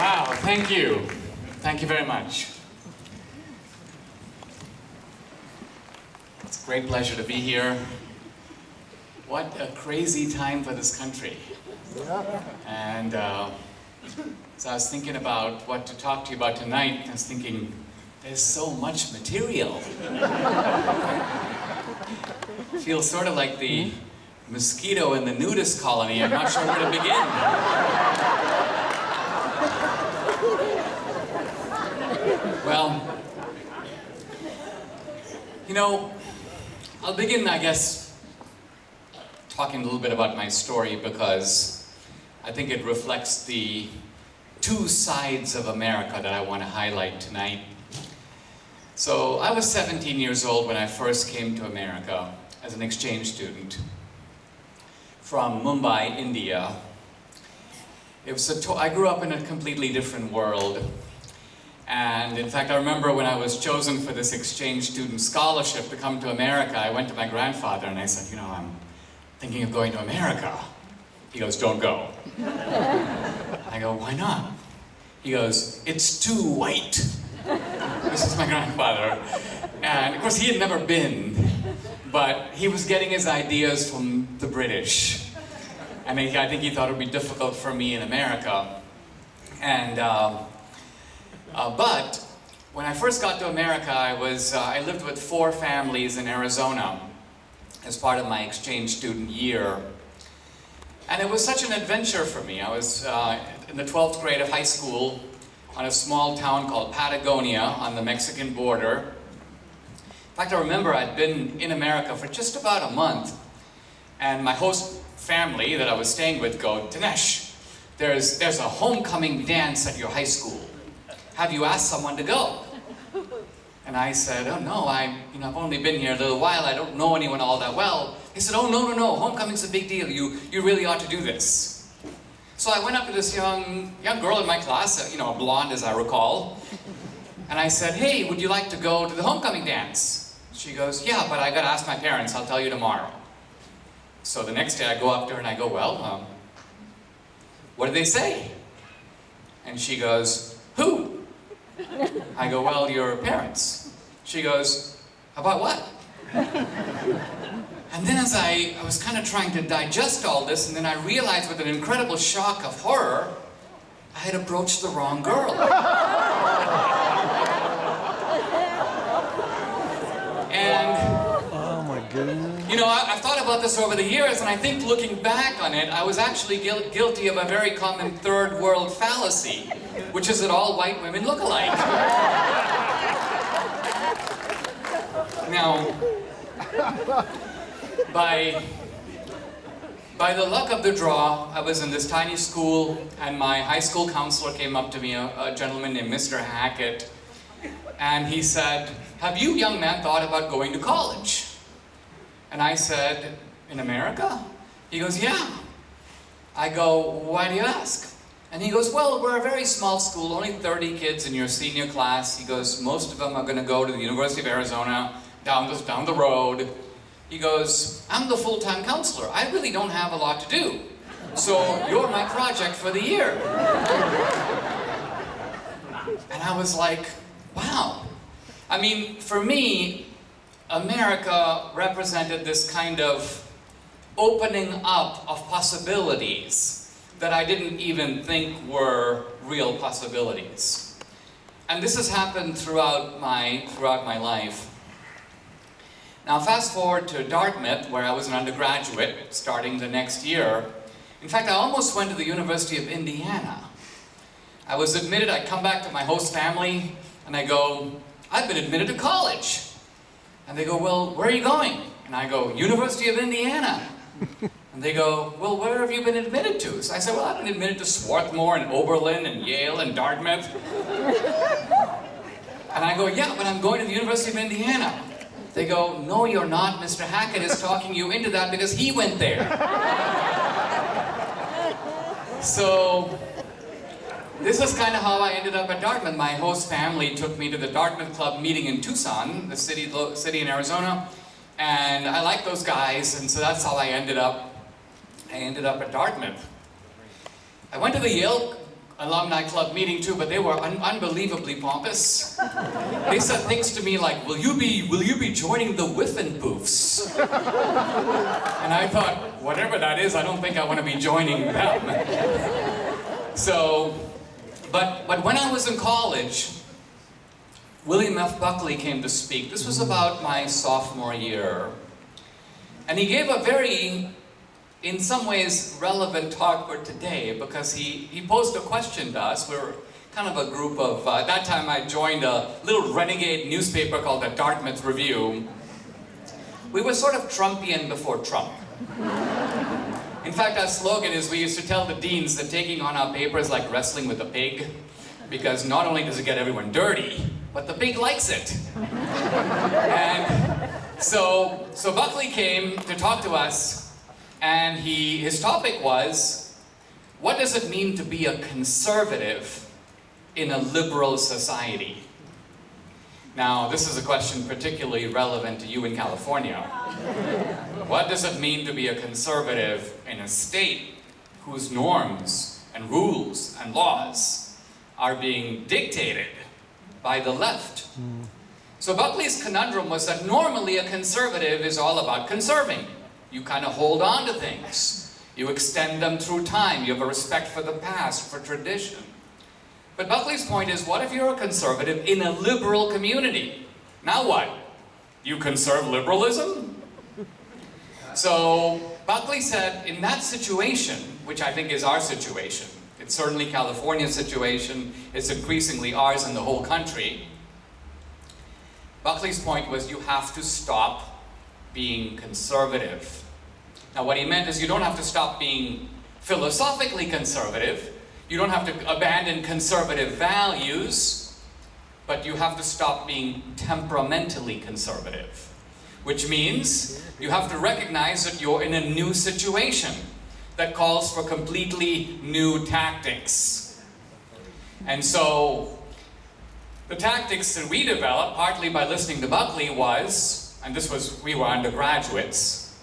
Wow, thank you. Thank you very much. It's a great pleasure to be here. What a crazy time for this country. And so I was thinking about what to talk to you about tonight. I was thinking, there's so much material. It feels sort of like the mosquito in the nudist colony. I'm not sure where to begin. Well, you know, I'll begin, I guess, talking a little bit about my story because I think it reflects the two sides of America that I want to highlight tonight. So I was 17 years old when I first came to America as an exchange student from Mumbai, India. I grew up in a completely different world. And in fact, I remember when I was chosen for this exchange student scholarship to come to America, I went to my grandfather and I said, you know, I'm thinking of going to America. He goes, don't go. I go, why not? He goes, it's too white. This is my grandfather. And of course, he had never been, but he was getting his ideas from the British. And I think he thought it would be difficult for me in America. And but when I first got to America, I lived with 4 families in Arizona as part of my exchange student year. And it was such an adventure for me. I was in the 12th grade of high school on a small town called Patagonia on the Mexican border. In fact, I remember I'd been in America for just about a month, and my host family that I was staying with go, Dinesh, there's a homecoming dance at your high school. Have you asked someone to go? And I said, oh no, I've only been here a little while, I don't know anyone all that well. He said, oh no, homecoming's a big deal, you really ought to do this. So I went up to this young girl in my class, a blonde as I recall, and I said, hey, would you like to go to the homecoming dance? She goes, yeah, but I gotta ask my parents, I'll tell you tomorrow. So the next day I go up to her and I go, well, what did they say? And she goes, who? I go, well, your parents. She goes, about what? And then as I was kind of trying to digest all this, and then I realized with an incredible shock of horror, I had approached the wrong girl. And, oh my goodness. I've thought about this over the years, and I think looking back on it, I was actually guilty of a very common third world fallacy, which is that all white women look alike. Now, by the luck of the draw, I was in this tiny school, and my high school counselor came up to me, a gentleman named Mr. Hackett, and he said, have you, young man, thought about going to college? And I said, in America? He goes, yeah. I go, why do you ask? And he goes, well, we're a very small school, only 30 kids in your senior class. He goes, most of them are going to go to the University of Arizona, down the road. He goes, I'm the full-time counselor. I really don't have a lot to do. So you're my project for the year. And I was like, wow. I mean, for me, America represented this kind of opening up of possibilities that I didn't even think were real possibilities. And this has happened throughout my life. Now fast forward to Dartmouth, where I was an undergraduate, starting the next year. In fact, I almost went to the University of Indiana. I was admitted, I come back to my host family, and I go, I've been admitted to college. And they go, well, where are you going? And I go, University of Indiana. And they go, well, where have you been admitted to? So I said, well, I've been admitted to Swarthmore and Oberlin and Yale and Dartmouth. And I go, yeah, but I'm going to the University of Indiana. They go, no, you're not. Mr. Hackett is talking you into that because he went there. So this is kind of how I ended up at Dartmouth. My host family took me to the Dartmouth Club meeting in Tucson, the city in Arizona, and I liked those guys, and so that's how I ended up at Dartmouth. I went to the Yale alumni club meeting too, but they were unbelievably pompous. They said things to me like, will you be joining the Whiffenpoofs? And I thought, whatever that is, I don't think I want to be joining them. So, but when I was in college, William F. Buckley came to speak. This was about my sophomore year. And he gave a very, in some ways, relevant talk for today, because he posed a question to us. We were kind of a group of, at that time I joined a little renegade newspaper called the Dartmouth Review. We were sort of Trumpian before Trump. In fact, our slogan is, we used to tell the deans that taking on our paper is like wrestling with a pig, because not only does it get everyone dirty, but the pig likes it. And so Buckley came to talk to us, and his topic was, what does it mean to be a conservative in a liberal society? Now, this is a question particularly relevant to you in California. What does it mean to be a conservative in a state whose norms and rules and laws are being dictated by the left? So Buckley's conundrum was that normally a conservative is all about conserving. You kind of hold on to things. You extend them through time. You have a respect for the past, for tradition. But Buckley's point is, what if you're a conservative in a liberal community? Now what? You conserve liberalism? So Buckley said, in that situation, which I think is our situation, it's certainly California's situation, it's increasingly ours in the whole country, Buckley's point was, you have to stop being conservative. Now what he meant is, you don't have to stop being philosophically conservative, you don't have to abandon conservative values, but you have to stop being temperamentally conservative. Which means, you have to recognize that you're in a new situation that calls for completely new tactics. And so, the tactics that we developed, partly by listening to Buckley, was, and this was, we were undergraduates,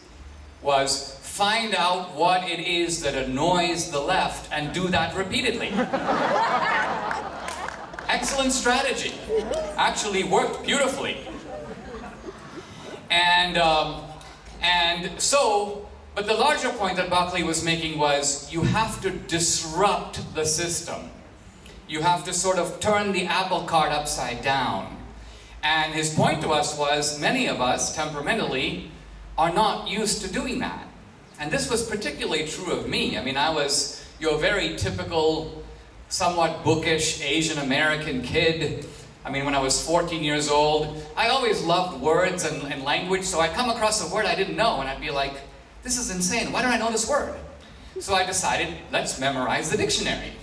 was find out what it is that annoys the left and do that repeatedly. Excellent strategy. Actually worked beautifully. But the larger point that Buckley was making was, you have to disrupt the system. You have to sort of turn the apple cart upside down. And his point to us was, many of us, temperamentally, are not used to doing that. And this was particularly true of me. I mean, I was your very typical, somewhat bookish Asian American kid. I mean, when I was 14 years old, I always loved words and language, so I'd come across a word I didn't know, and I'd be like, this is insane, why don't I know this word? So I decided, let's memorize the dictionary.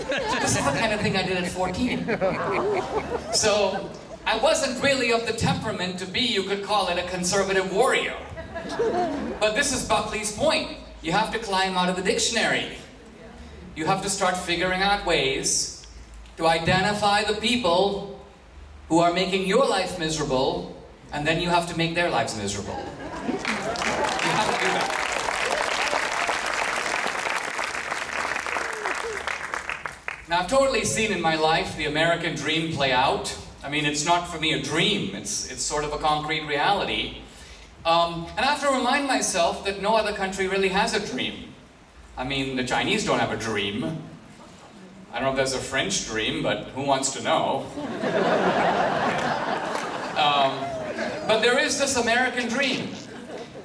This is the kind of thing I did at 14. So I wasn't really of the temperament to be, you could call it, a conservative warrior. But this is Buckley's point. You have to climb out of the dictionary. You have to start figuring out ways to identify the people who are making your life miserable, and then you have to make their lives miserable. You have to do that. Now, I've totally seen in my life the American dream play out. I mean, it's not for me a dream, it's sort of a concrete reality. And I have to remind myself that no other country really has a dream. I mean, the Chinese don't have a dream. I don't know if there's a French dream, but who wants to know? But there is this American dream.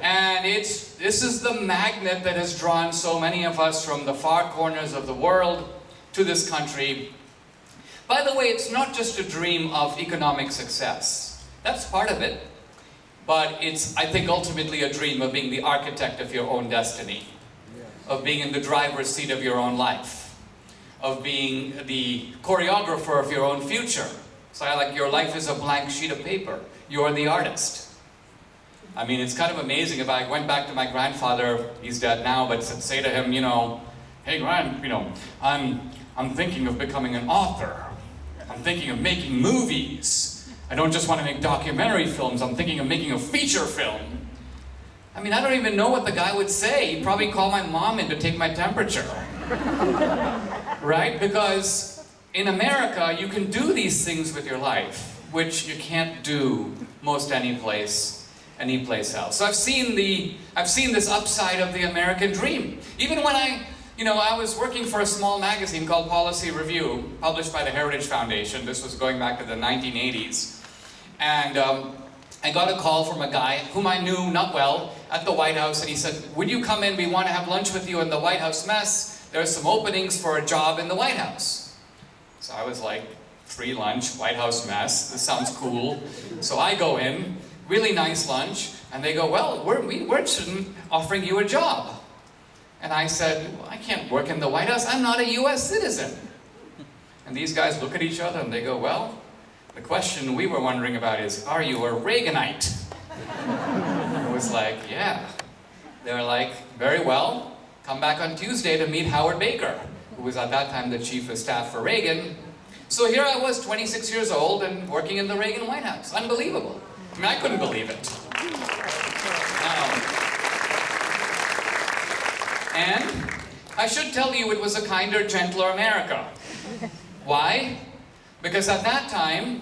And this is the magnet that has drawn so many of us from the far corners of the world to this country. By the way, it's not just a dream of economic success. That's part of it. But it's, I think, ultimately a dream of being the architect of your own destiny, of being in the driver's seat of your own life, of being the choreographer of your own future. So your life is a blank sheet of paper. You're the artist. I mean, it's kind of amazing. If I went back to my grandfather, he's dead now, but say to him, hey, I'm thinking of becoming an author. I'm thinking of making movies. I don't just want to make documentary films, I'm thinking of making a feature film. I mean, I don't even know what the guy would say. He'd probably call my mom in to take my temperature. Right? Because in America, you can do these things with your life, which you can't do most any place else. So I've seen this upside of the American dream. Even when I was working for a small magazine called Policy Review, published by the Heritage Foundation. This was going back to the 1980s. And I got a call from a guy whom I knew not well at the White House, and he said, "Would you come in? We want to have lunch with you in the White House mess. There's some openings for a job in the White House." So I was like, free lunch, White House mess, this sounds cool. So I go in, really nice lunch, and they go, "Well, we're interested in offering you a job." And I said, "Well, I can't work in the White House, I'm not a US citizen." And these guys look at each other and they go, "Well, the question we were wondering about is, are you a Reaganite?" I was like, "Yeah." They were like, "Very well, come back on Tuesday to meet Howard Baker," who was at that time the chief of staff for Reagan. So here I was, 26 years old and working in the Reagan White House. Unbelievable. I mean, I couldn't believe it. And I should tell you it was a kinder, gentler America. Why? Because at that time,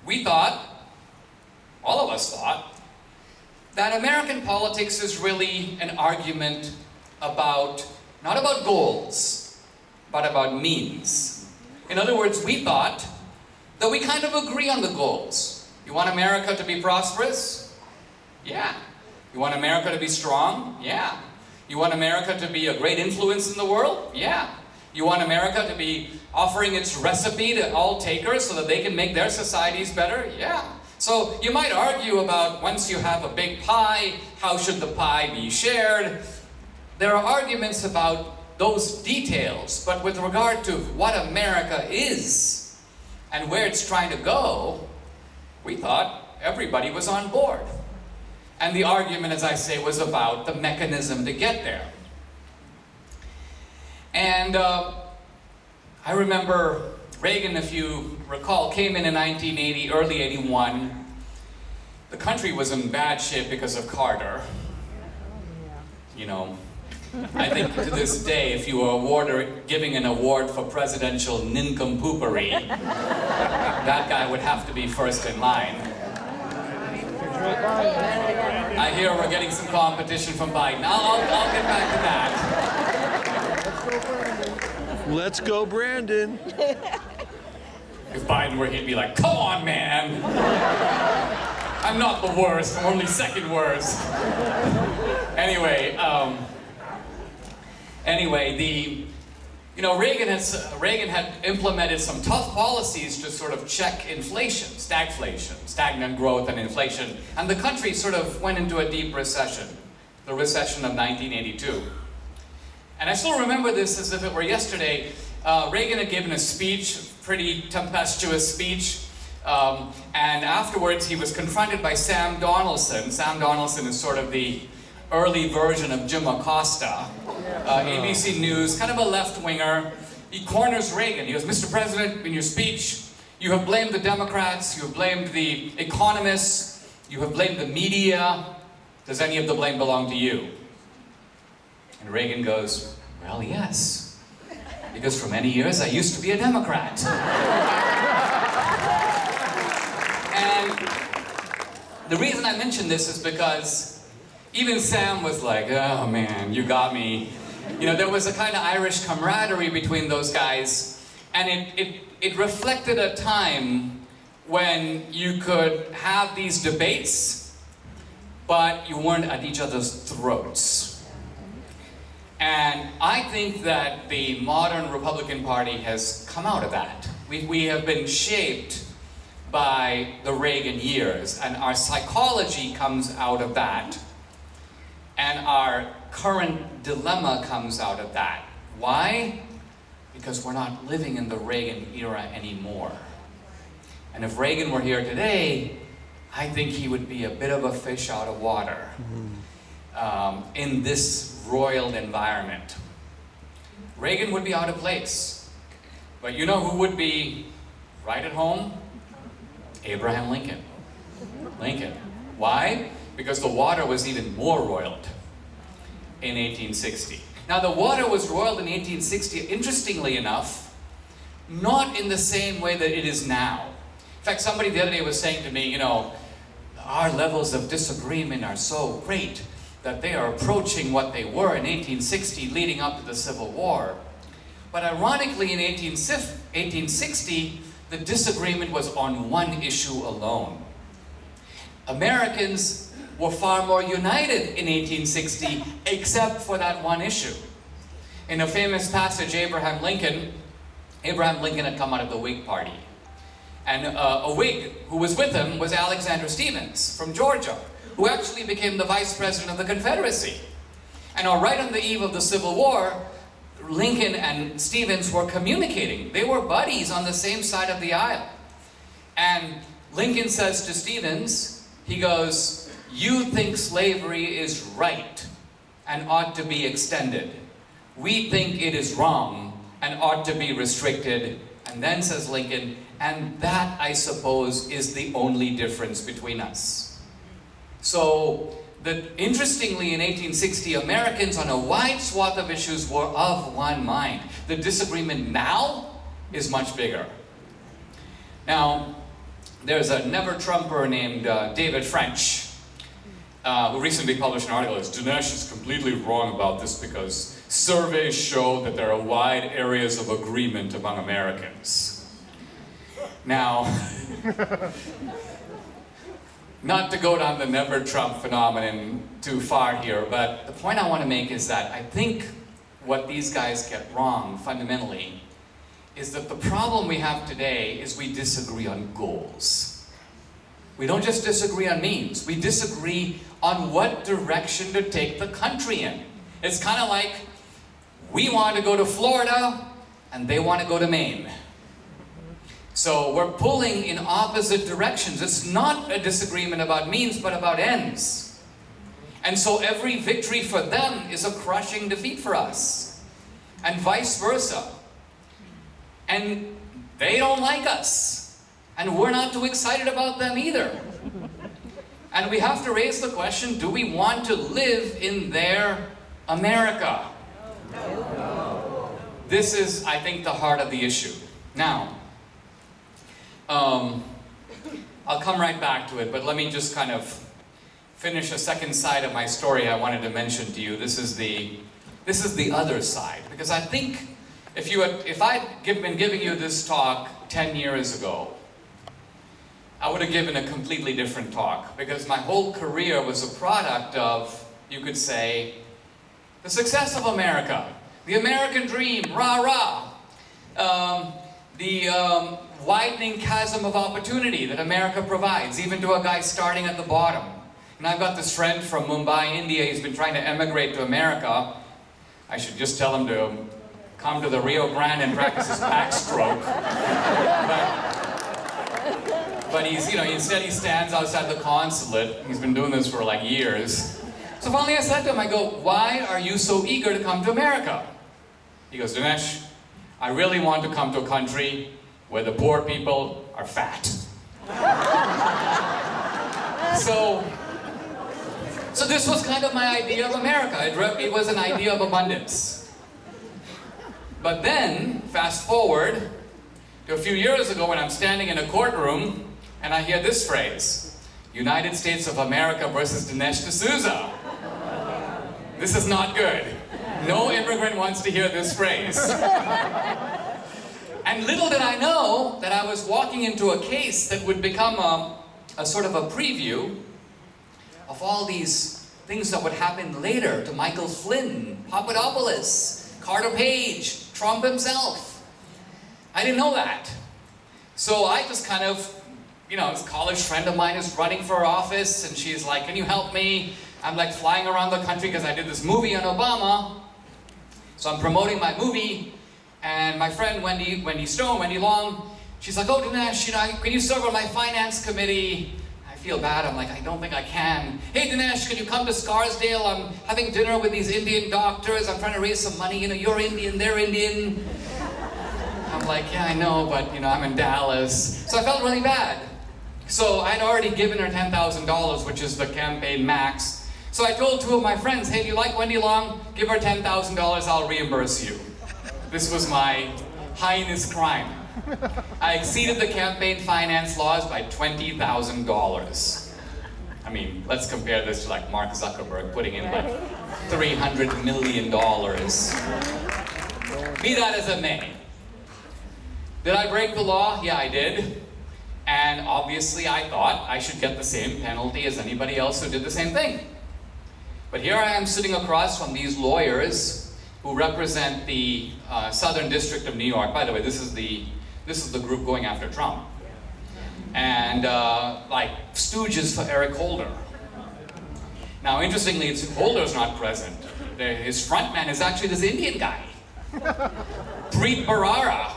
we thought, all of us thought, that American politics is really an argument about, not about goals, but about means. In other words, we thought that we kind of agree on the goals. You want America to be prosperous? Yeah. You want America to be strong? Yeah. You want America to be a great influence in the world? Yeah. You want America to be offering its recipe to all takers so that they can make their societies better? Yeah. So you might argue about, once you have a big pie, how should the pie be shared? There are arguments about those details, but with regard to what America is and where it's trying to go, we thought everybody was on board. And the argument, as I say, was about the mechanism to get there. And I remember Reagan, if you recall, came in 1980, early 81. The country was in bad shape because of Carter. You know, I think to this day, if you were giving an award for presidential nincompoopery, that guy would have to be first in line. I hear we're getting some competition from Biden. I'll get back to that. Let's go, Brandon. If Biden were here, he'd be like, "Come on, man. I'm not the worst, I'm only second worst." Anyway, Reagan had implemented some tough policies to sort of check inflation, stagflation, stagnant growth and inflation, and the country sort of went into a deep recession, the recession of 1982. And I still remember this as if it were yesterday. Reagan had given a speech, pretty tempestuous speech, and afterwards he was confronted by Sam Donaldson. Sam Donaldson is sort of the early version of Jim Acosta, ABC News, kind of a left-winger. He corners Reagan. He goes, "Mr. President, in your speech, you have blamed the Democrats, you have blamed the economists, you have blamed the media. Does any of the blame belong to you?" And Reagan goes, "Well, yes, because for many years I used to be a Democrat." And the reason I mention this is because even Sam was like, "Oh man, you got me." You know, there was a kind of Irish camaraderie between those guys, and it reflected a time when you could have these debates, but you weren't at each other's throats. And I think that the modern Republican Party has come out of that. We have been shaped by the Reagan years, and our psychology comes out of that. And our current dilemma comes out of that. Why? Because we're not living in the Reagan era anymore. And if Reagan were here today, I think he would be a bit of a fish out of water in this roiled environment. Reagan would be out of place. But you know who would be right at home? Abraham Lincoln. Why? Because the water was even more roiled in 1860. Now, the water was roiled in 1860, interestingly enough, not in the same way that it is now. In fact, somebody the other day was saying to me, you know, our levels of disagreement are so great that they are approaching what they were in 1860 leading up to the Civil War. But ironically, in 1860, the disagreement was on one issue alone. Americans were far more united in 1860, except for that one issue. In a famous passage, Abraham Lincoln had come out of the Whig Party. And a Whig who was with him was Alexander Stephens from Georgia, who actually became the Vice President of the Confederacy. And right on the eve of the Civil War, Lincoln and Stephens were communicating. They were buddies on the same side of the aisle. And Lincoln says to Stephens, he goes, "You think slavery is right and ought to be extended. We think it is wrong and ought to be restricted." And then says Lincoln, "And that, I suppose, is the only difference between us." So, interestingly, in 1860, Americans on a wide swath of issues were of one mind. The disagreement now is much bigger. Now, there's a never-Trumper named David French, who recently published an article. Dinesh is completely wrong about this because surveys show that there are wide areas of agreement among Americans. Now, not to go down the never-Trump phenomenon too far here, but the point I want to make is that I think what these guys get wrong, fundamentally, is that the problem we have today is we disagree on goals. We don't just disagree on means, we disagree on what direction to take the country in. It's kind of like, we want to go to Florida, and they want to go to Maine. So we're pulling in opposite directions. It's not a disagreement about means, but about ends. And so every victory for them is a crushing defeat for us. And vice versa. And they don't like us. And we're not too excited about them either. And we have to raise the question, do we want to live in their America? No. This is, I think, the heart of the issue. Now, I'll come right back to it, but let me just kind of finish a second side of my story I wanted to mention to you. This is the other side, because I think if I'd been giving you this talk 10 years ago, I would have given a completely different talk, because my whole career was a product of, you could say, the success of America, the American dream, rah-rah, the widening chasm of opportunity that America provides, even to a guy starting at the bottom. And I've got this friend from Mumbai, India. He's been trying to emigrate to America. I should just tell him to come to the Rio Grande and practice his backstroke. But he's, instead he stands outside the consulate. He's been doing this for like years. So finally I said to him, I go, "Why are you so eager to come to America?" He goes, "Dinesh, I really want to come to a country where the poor people are fat." So this was kind of my idea of America. It was an idea of abundance. But then, fast forward to a few years ago when I'm standing in a courtroom and I hear this phrase, "United States of America versus Dinesh D'Souza." This is not good. No immigrant wants to hear this phrase. And little did I know that I was walking into a case that would become a sort of a preview of all these things that would happen later to Michael Flynn, Papadopoulos, Carter Page, Trump himself. I didn't know that. So I just kind of, this college friend of mine is running for office, and she's like, "Can you help me?" I'm like flying around the country because I did this movie on Obama. So I'm promoting my movie, and my friend Wendy Long, she's like, "Oh, Dinesh, can you serve on my finance committee?" I feel bad. I'm like, "I don't think I can." "Hey, Dinesh, can you come to Scarsdale? I'm having dinner with these Indian doctors. I'm trying to raise some money. You're Indian, they're Indian." I'm like, "Yeah, I know, but I'm in Dallas." So I felt really bad. So I'd already given her $10,000, which is the campaign max. So I told two of my friends, hey, do you like Wendy Long? Give her $10,000, I'll reimburse you. This was my heinous crime. I exceeded the campaign finance laws by $20,000. I mean, let's compare this to like Mark Zuckerberg putting in like $300 million. Be that as it may. Did I break the law? Yeah, I did. And obviously I thought I should get the same penalty as anybody else who did the same thing. But here I am sitting across from these lawyers who represent the Southern District of New York. By the way, this is the group going after Trump. And like stooges for Eric Holder. Now interestingly, Holder's not present. His front man is actually this Indian guy. Preet Bharara.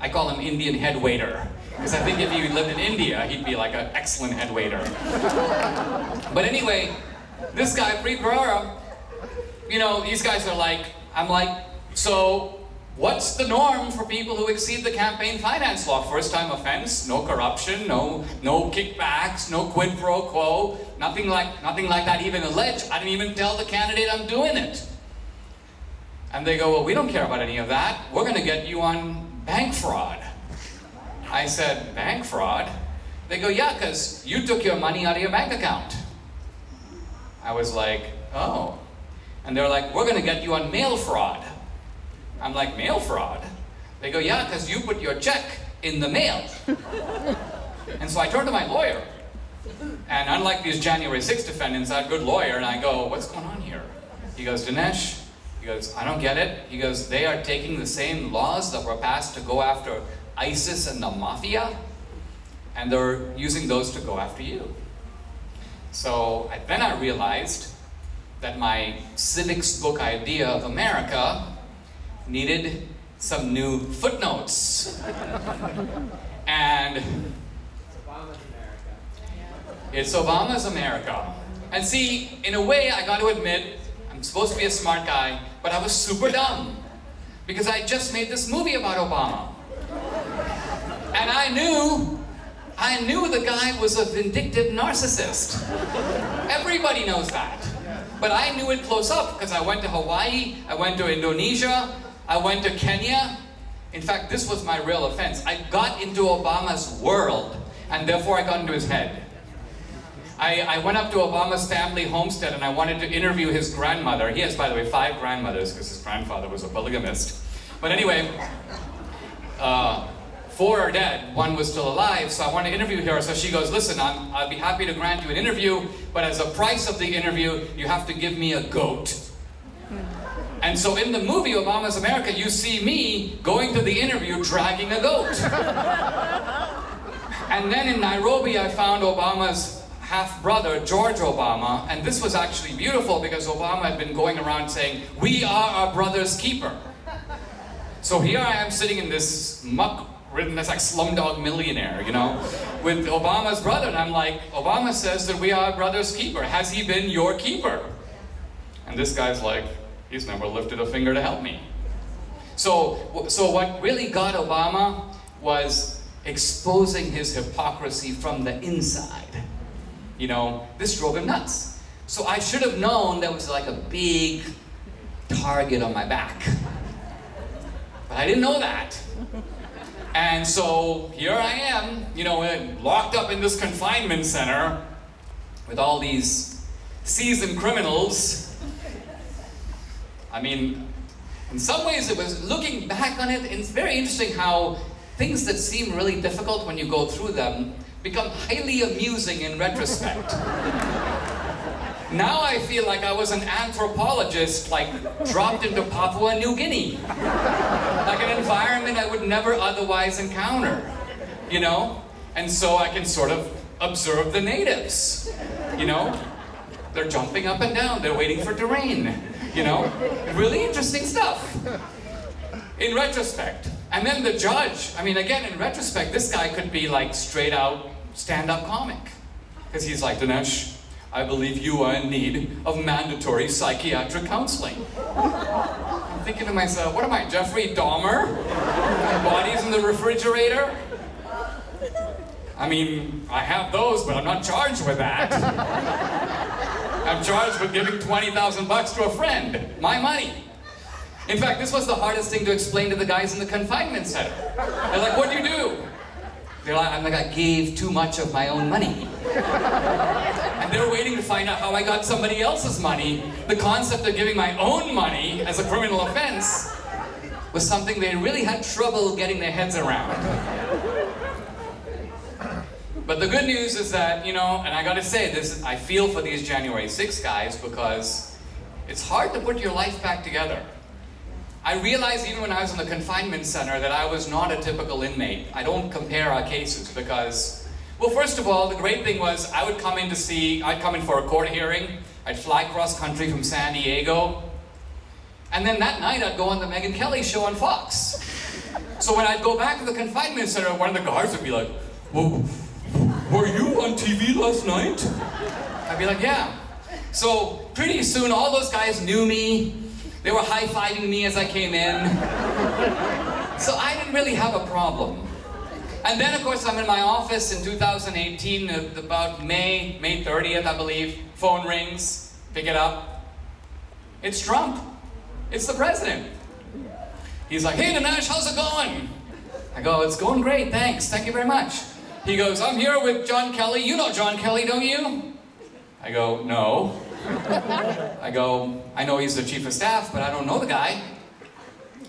I call him Indian head waiter. Because I think if he lived in India, he'd be like an excellent head waiter. But anyway, this guy, Preet Bharara, you know, these guys are like, I'm like, so what's the norm for people who exceed the campaign finance law? First time offense, no corruption, no kickbacks, no quid pro quo, nothing like that even alleged. I didn't even tell the candidate I'm doing it. And they go, well, we don't care about any of that. We're gonna get you on bank fraud. I said, bank fraud? They go, yeah, because you took your money out of your bank account. I was like, oh. And they're like, we're gonna get you on mail fraud. I'm like, mail fraud? They go, yeah, because you put your check in the mail. And so I turned to my lawyer. And unlike these January 6th defendants, I had a good lawyer, and I go, what's going on here? He goes, Dinesh, he goes, I don't get it. He goes, they are taking the same laws that were passed to go after ISIS and the mafia, and they're using those to go after you. So then I realized that my civics book idea of America needed some new footnotes. And it's Obama's America. And see, in a way, I got to admit, I'm supposed to be a smart guy, but I was super dumb. Because I just made this movie about Obama. And I knew the guy was a vindictive narcissist. Everybody knows that. But I knew it close up because I went to Hawaii, I went to Indonesia, I went to Kenya. In fact, this was my real offense. I got into Obama's world, and therefore I got into his head. I went up to Obama's family homestead and I wanted to interview his grandmother. He has, by the way, 5 grandmothers because his grandfather was a polygamist. But anyway, 4 are dead, 1 was still alive, so I wanted to interview her. So she goes, listen, I'll be happy to grant you an interview, but as a price of the interview, you have to give me a goat. And so in the movie, Obama's America, you see me going to the interview dragging a goat. And then in Nairobi, I found Obama's half-brother, George Obama, and this was actually beautiful because Obama had been going around saying, we are our brother's keeper. So here I am sitting in this muck written as like Slumdog Millionaire, you know, with Obama's brother, and I'm like, Obama says that we are our brother's keeper. Has he been your keeper? And this guy's like, he's never lifted a finger to help me. So what really got Obama was exposing his hypocrisy from the inside. You know, this drove him nuts. So I should have known there was like a big target on my back. But I didn't know that. And so here I am, you know, locked up in this confinement center with all these seasoned criminals. I mean, in some ways it was, looking back on it, it's very interesting how things that seem really difficult when you go through them become highly amusing in retrospect. Now I feel like I was an anthropologist, like dropped into Papua New Guinea. Like an environment I would never otherwise encounter, you know? And so I can sort of observe the natives, you know? They're jumping up and down, they're waiting for it to rain, you know? Really interesting stuff, in retrospect. And then the judge, I mean, again, in retrospect, this guy could be like straight out stand-up comic. Because he's like, Dinesh, I believe you are in need of mandatory psychiatric counseling. I'm thinking to myself, what am I, Jeffrey Dahmer? My body's in the refrigerator? I mean, I have those, but I'm not charged with that. I'm charged with giving 20,000 bucks to a friend. My money. In fact, this was the hardest thing to explain to the guys in the confinement center. They're like, what do you do? I'm like, I gave too much of my own money. And they're waiting to find out how I got somebody else's money. The concept of giving my own money as a criminal offense was something they really had trouble getting their heads around. But the good news is that, and I gotta say this, I feel for these January 6 guys because it's hard to put your life back together. I realized even when I was in the confinement center that I was not a typical inmate. I don't compare our cases because, well, first of all, the great thing was I'd come in for a court hearing, I'd fly cross country from San Diego, and then that night I'd go on the Megyn Kelly show on Fox. So when I'd go back to the confinement center, one of the guards would be like, "Whoa, were you on TV last night?" I'd be like, "Yeah." So pretty soon all those guys knew me. They were high-fiving me as I came in. So I didn't really have a problem. And then, of course, I'm in my office in 2018, about May 30th, I believe. Phone rings, pick it up. It's Trump. It's the president. He's like, "Hey, Dinesh, how's it going?" I go, "It's going great, thanks. Thank you very much." He goes, "I'm here with John Kelly. You know John Kelly, don't you?" I go, "No." I go, "I know he's the chief of staff, but I don't know the guy."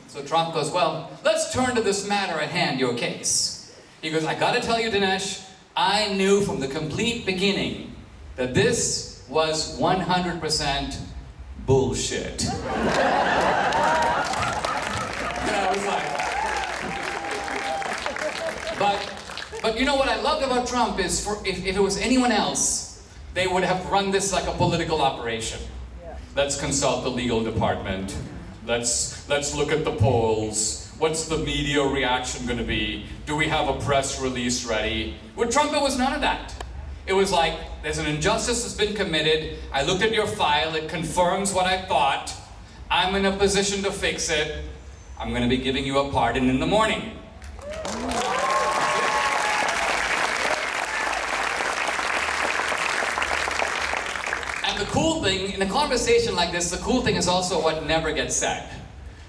So Trump goes, "Well, let's turn to this matter at hand, your case." He goes, "I gotta tell you, Dinesh, I knew from the complete beginning that this was 100% bullshit." And I was like, but you know what I loved about Trump is if it was anyone else, they would have run this like a political operation. Let's consult the legal department. Let's look at the polls. What's the media reaction going to be? Do we have a press release ready? With Trump, it was none of that. It was like, there's an injustice that's been committed. I looked at your file. It confirms what I thought. I'm in a position to fix it. I'm going to be giving you a pardon in the morning. And the cool thing, in a conversation like this, the cool thing is also what never gets said.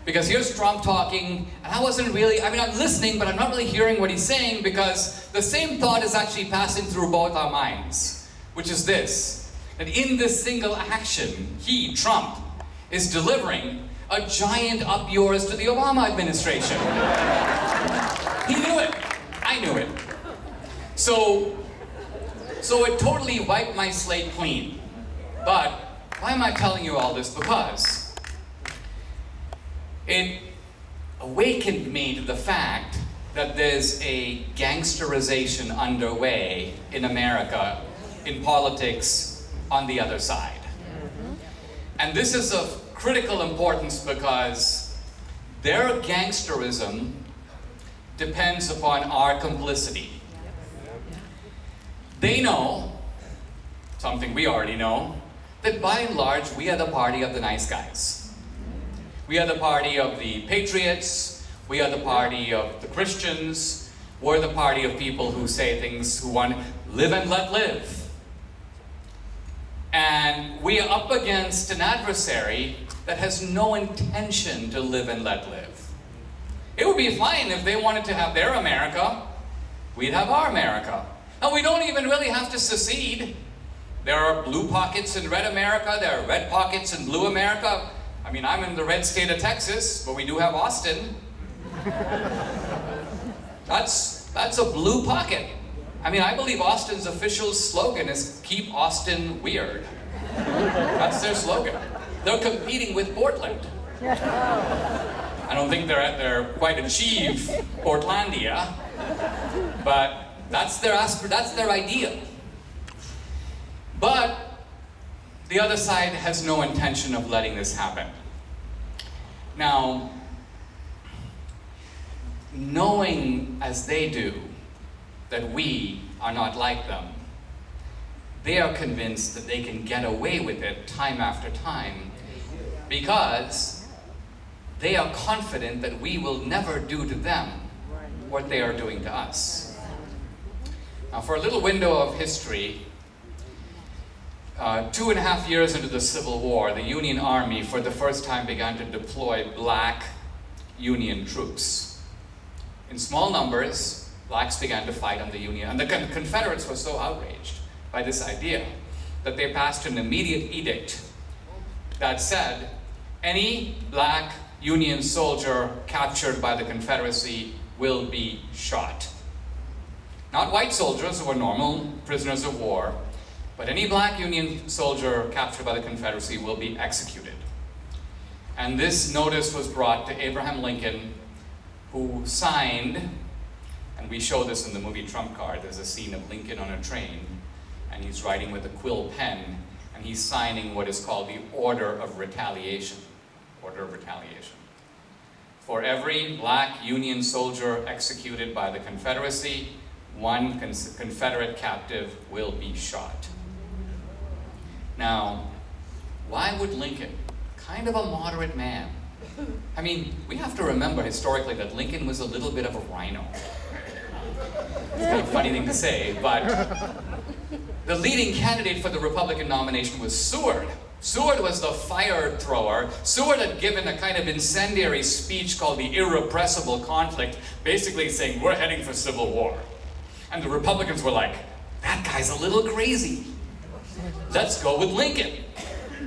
Because here's Trump talking, and I'm listening, but I'm not really hearing what he's saying because the same thought is actually passing through both our minds, which is this, that in this single action, he, Trump, is delivering a giant up yours to the Obama administration. He knew it. I knew it. So it totally wiped my slate clean. But why am I telling you all this? Because it awakened me to the fact that there's a gangsterization underway in America, in politics, on the other side. And this is of critical importance because their gangsterism depends upon our complicity. They know, something we already know, that by and large, we are the party of the nice guys. We are the party of the patriots. We are the party of the Christians. We're the party of people who say things, who want to live and let live. And we are up against an adversary that has no intention to live and let live. It would be fine if they wanted to have their America. We'd have our America. And we don't even really have to secede. There are blue pockets in red America. There are red pockets in blue America. I mean, I'm in the red state of Texas, but we do have Austin. That's a blue pocket. I mean, I believe Austin's official slogan is "Keep Austin Weird." That's their slogan. They're competing with Portland. I don't think they're quite achieve Portlandia, but that's their ideal. But the other side has no intention of letting this happen. Now, knowing as they do that we are not like them, they are convinced that they can get away with it time after time because they are confident that we will never do to them what they are doing to us. Now, for a little window of history, 2.5 years into the Civil War, the Union Army for the first time began to deploy black Union troops. In small numbers, blacks began to fight on the Union, and the Confederates were so outraged by this idea that they passed an immediate edict that said, any black Union soldier captured by the Confederacy will be shot. Not white soldiers who were normal prisoners of war, but any black Union soldier captured by the Confederacy will be executed. And this notice was brought to Abraham Lincoln, who signed, and we show this in the movie Trump Card. There's a scene of Lincoln on a train, and he's writing with a quill pen, and he's signing what is called the Order of Retaliation. Order of Retaliation. For every black Union soldier executed by the Confederacy, one Confederate captive will be shot. Now, why would Lincoln, kind of a moderate man, I mean, we have to remember historically that Lincoln was a little bit of a rhino. It's kind of a funny thing to say, but the leading candidate for the Republican nomination was Seward. Seward was the fire thrower. Seward had given a kind of incendiary speech called the Irrepressible Conflict, basically saying, we're heading for civil war. And the Republicans were like, that guy's a little crazy. Let's go with Lincoln.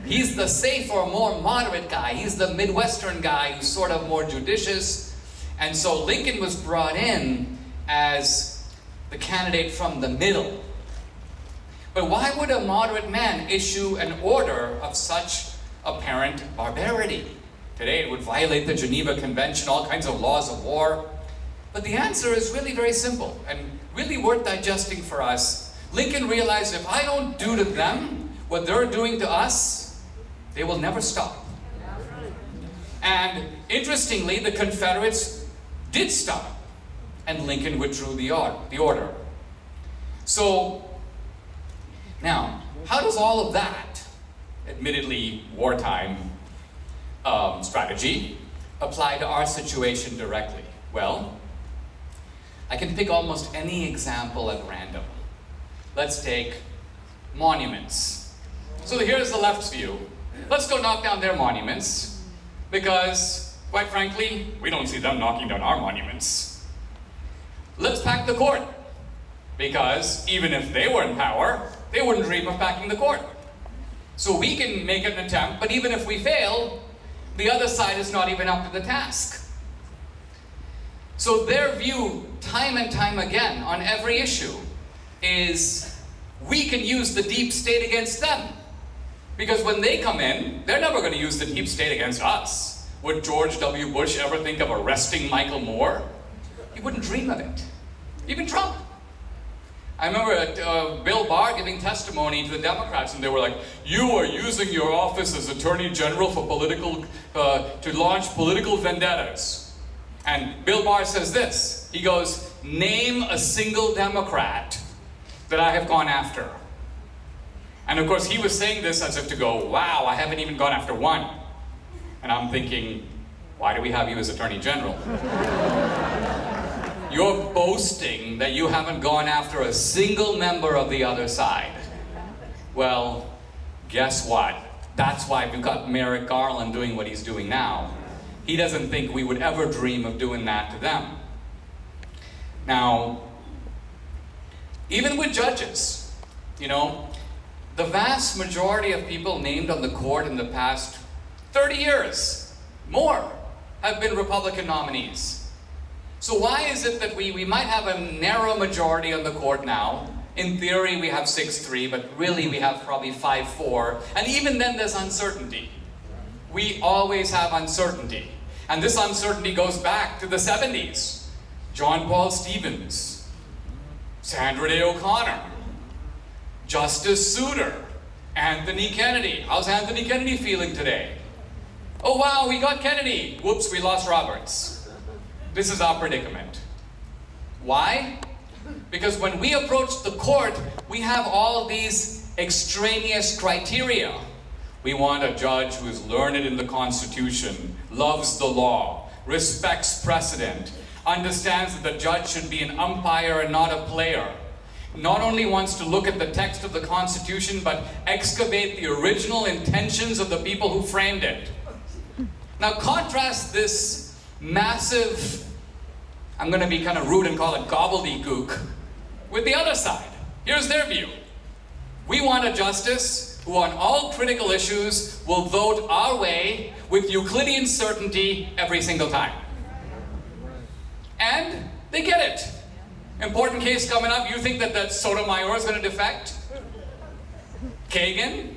He's the safer, more moderate guy. He's the Midwestern guy who's sort of more judicious. And so Lincoln was brought in as the candidate from the middle. But why would a moderate man issue an order of such apparent barbarity? Today it would violate the Geneva Convention, all kinds of laws of war. But the answer is really very simple and really worth digesting for us. Lincoln realized if I don't do to them what they're doing to us, they will never stop. And interestingly, the Confederates did stop, and Lincoln withdrew the order. So, now, how does all of that, admittedly wartime strategy, apply to our situation directly? Well, I can pick almost any example at random. Let's take monuments. So here's the left's view. Let's go knock down their monuments, because, quite frankly, we don't see them knocking down our monuments. Let's pack the court, because even if they were in power, they wouldn't dream of packing the court. So we can make an attempt, but even if we fail, the other side is not even up to the task. So their view, time and time again, on every issue, is we can use the deep state against them. Because when they come in, they're never going to use the deep state against us. Would George W. Bush ever think of arresting Michael Moore? He wouldn't dream of it. Even Trump. I remember Bill Barr giving testimony to the Democrats, and they were like, you are using your office as Attorney General for to launch political vendettas. And Bill Barr says this, he goes, name a single Democrat that I have gone after. And of course he was saying this as if to go, wow, I haven't even gone after one. And I'm thinking, why do we have you as Attorney General? You're boasting that you haven't gone after a single member of the other side. Well, guess what? That's why we've got Merrick Garland doing what he's doing now. He doesn't think we would ever dream of doing that to them. Now, even with judges, you know, the vast majority of people named on the court in the past 30 years, more, have been Republican nominees. So why is it that we might have a narrow majority on the court now? In theory, we have 6-3, but really we have probably 5-4. And even then, there's uncertainty. We always have uncertainty. And this uncertainty goes back to the 70s. John Paul Stevens, Sandra Day O'Connor, Justice Souter, Anthony Kennedy. How's Anthony Kennedy feeling today? Oh wow, we got Kennedy. Whoops, we lost Roberts. This is our predicament. Why? Because when we approach the court, we have all these extraneous criteria. We want a judge who is learned in the Constitution, loves the law, respects precedent, understands that the judge should be an umpire and not a player, not only wants to look at the text of the Constitution, but excavate the original intentions of the people who framed it. Now contrast this massive, I'm going to be kind of rude and call it gobbledygook, with the other side. Here's their view. We want a justice who on all critical issues will vote our way with Euclidean certainty every single time. And they get it. Important case coming up, you think that Sotomayor is going to defect? Kagan?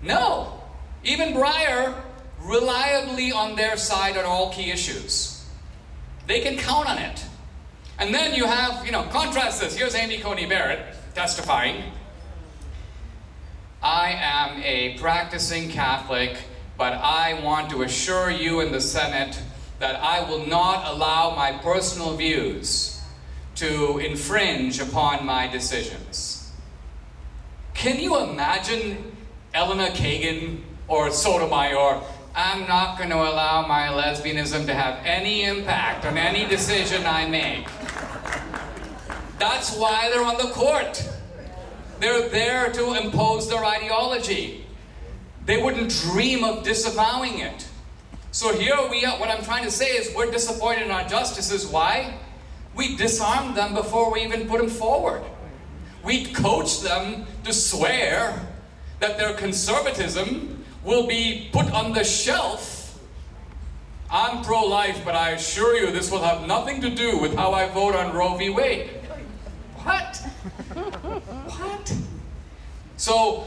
No. Even Breyer, reliably on their side on all key issues. They can count on it. And then you have, contrast this. Here's Amy Coney Barrett testifying. I am a practicing Catholic, but I want to assure you in the Senate that I will not allow my personal views to infringe upon my decisions. Can you imagine Elena Kagan or Sotomayor? I'm not going to allow my lesbianism to have any impact on any decision I make. That's why they're on the court. They're there to impose their ideology. They wouldn't dream of disavowing it. So here we are. What I'm trying to say is we're disappointed in our justices. Why? We disarmed them before we even put them forward. We coached them to swear that their conservatism will be put on the shelf. I'm pro-life, but I assure you this will have nothing to do with how I vote on Roe v. Wade. What? What? So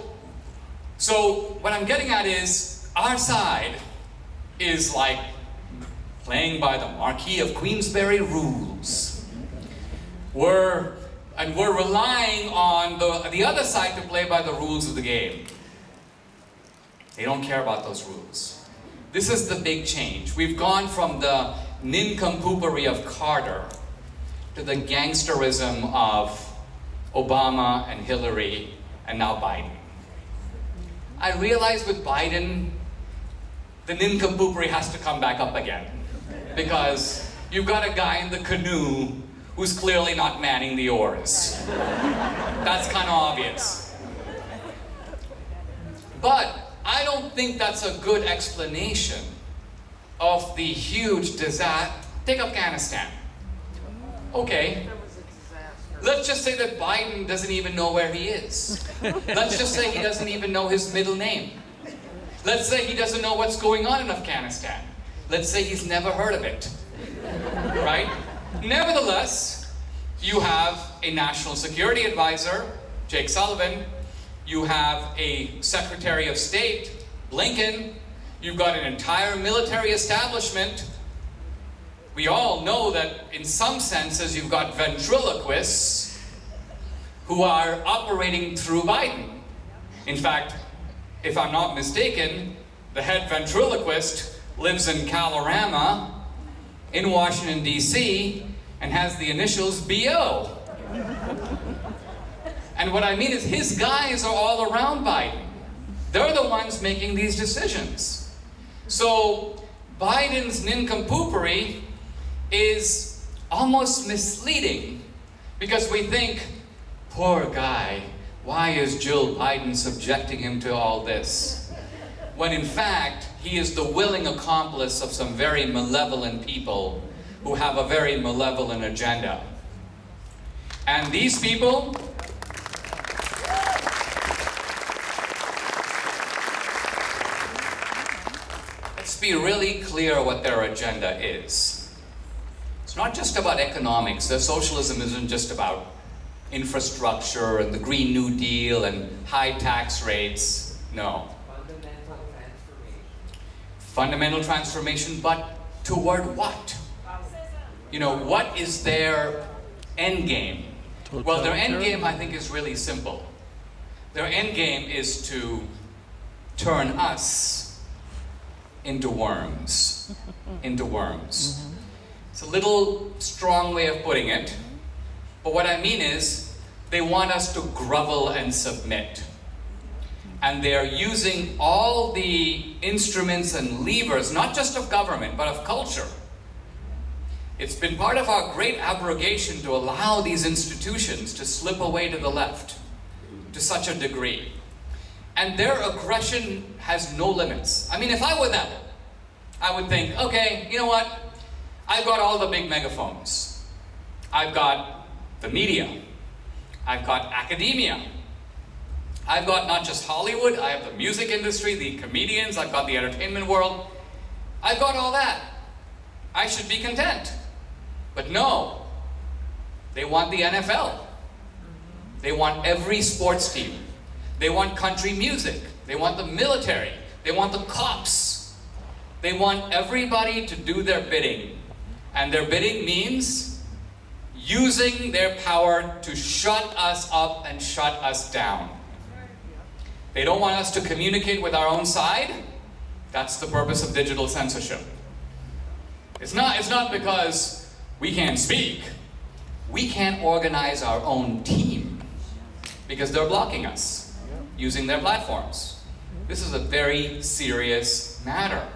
what I'm getting at is our side is like playing by the Marquis of Queensberry rules. We're relying on the other side to play by the rules of the game. They don't care about those rules. This is the big change. We've gone from the nincompoopery of Carter to the gangsterism of Obama and Hillary and now Biden. I realize with Biden, the nincompooperi has to come back up again because you've got a guy in the canoe who's clearly not manning the oars. That's kind of obvious. But I don't think that's a good explanation of the huge disaster. Take Afghanistan. Okay. Let's just say that Biden doesn't even know where he is. Let's just say he doesn't even know his middle name. Let's say he doesn't know what's going on in Afghanistan. Let's say he's never heard of it. Right? Nevertheless, you have a national security advisor, Jake Sullivan. You have a Secretary of State, Blinken. You've got an entire military establishment. We all know that in some senses you've got ventriloquists who are operating through Biden. In fact, if I'm not mistaken, the head ventriloquist lives in Kalorama in Washington, D.C., and has the initials B.O. And what I mean is his guys are all around Biden. They're the ones making these decisions. So Biden's nincompooperi is almost misleading because we think, poor guy, why is Jill Biden subjecting him to all this? When in fact, he is the willing accomplice of some very malevolent people who have a very malevolent agenda. And these people, let's be really clear what their agenda is. It's not just about economics. Their socialism isn't just about infrastructure and the Green New Deal and high tax rates. No. Fundamental transformation, but toward what? What is their end game? Well, their end game, I think, is really simple. Their end game is to turn us into worms. Into worms. It's a little strong way of putting it, but what I mean is they want us to grovel and submit. And they're using all the instruments and levers, not just of government, but of culture. It's been part of our great abrogation to allow these institutions to slip away to the left to such a degree. And their aggression has no limits. I mean, if I were them, I would think, okay, you know what? I've got all the big megaphones. I've got the media. I've got academia. I've got not just Hollywood, I have the music industry, the comedians, I've got the entertainment world. I've got all that. I should be content. But no, they want the NFL. They want every sports team. They want country music. They want the military. They want the cops. They want everybody to do their bidding. And their bidding means using their power to shut us up and shut us down. They don't want us to communicate with our own side. That's the purpose of digital censorship. It's not because we can't speak. We can't organize our own team because they're blocking us using their platforms. This is a very serious matter.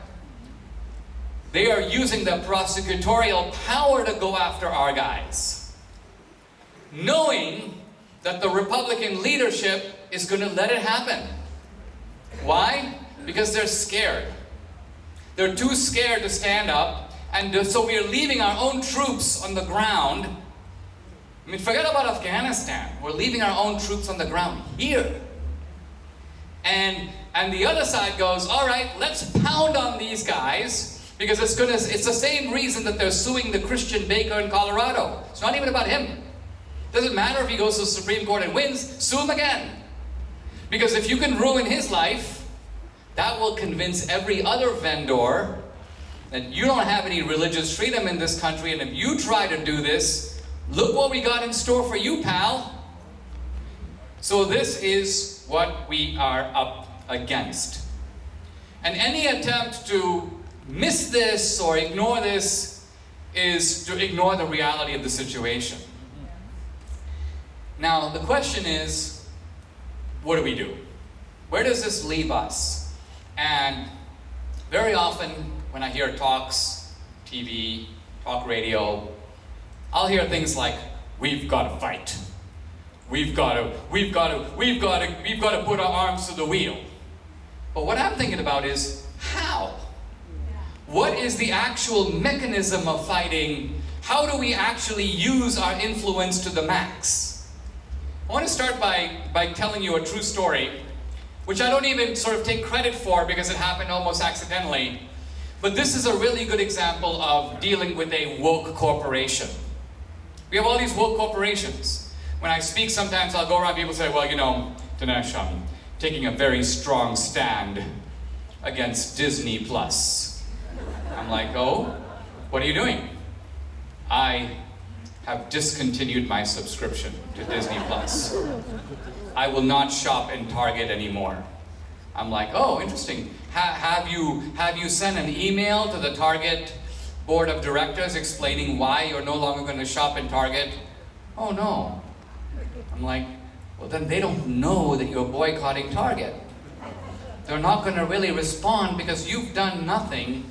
They are using their prosecutorial power to go after our guys, knowing that the Republican leadership is going to let it happen. Why? Because they're scared. They're too scared to stand up, and so we are leaving our own troops on the ground. I mean, forget about Afghanistan. We're leaving our own troops on the ground here. And the other side goes, all right, let's pound on these guys, because it's the same reason that they're suing the Christian baker in Colorado. It's not even about him. Doesn't matter if he goes to the Supreme Court and wins, sue him again. Because if you can ruin his life, that will convince every other vendor that you don't have any religious freedom in this country, and if you try to do this, look what we got in store for you, pal. So this is what we are up against. And any attempt to miss this or ignore this is to ignore the reality of the situation. Now, the question is, what do we do? Where does this leave us? And very often, when I hear talks, TV, talk radio, I'll hear things like, we've got to fight. We've got to put our arms to the wheel. But what I'm thinking about is, how? What is the actual mechanism of fighting? How do we actually use our influence to the max? I want to start by telling you a true story, which I don't even sort of take credit for because it happened almost accidentally. But this is a really good example of dealing with a woke corporation. We have all these woke corporations. When I speak, sometimes I'll go around, people say, well, you know, Dinesh, I'm taking a very strong stand against Disney Plus. I'm like, oh, what are you doing? I have discontinued my subscription to Disney Plus. I will not shop in Target anymore. I'm like, oh, interesting. Have you sent an email to the Target board of directors explaining why you're no longer going to shop in Target? Oh, no. I'm like, well, then they don't know that you're boycotting Target. They're not going to really respond because you've done nothing.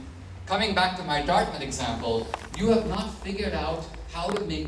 Coming back to my Dartmouth example, you have not figured out how to make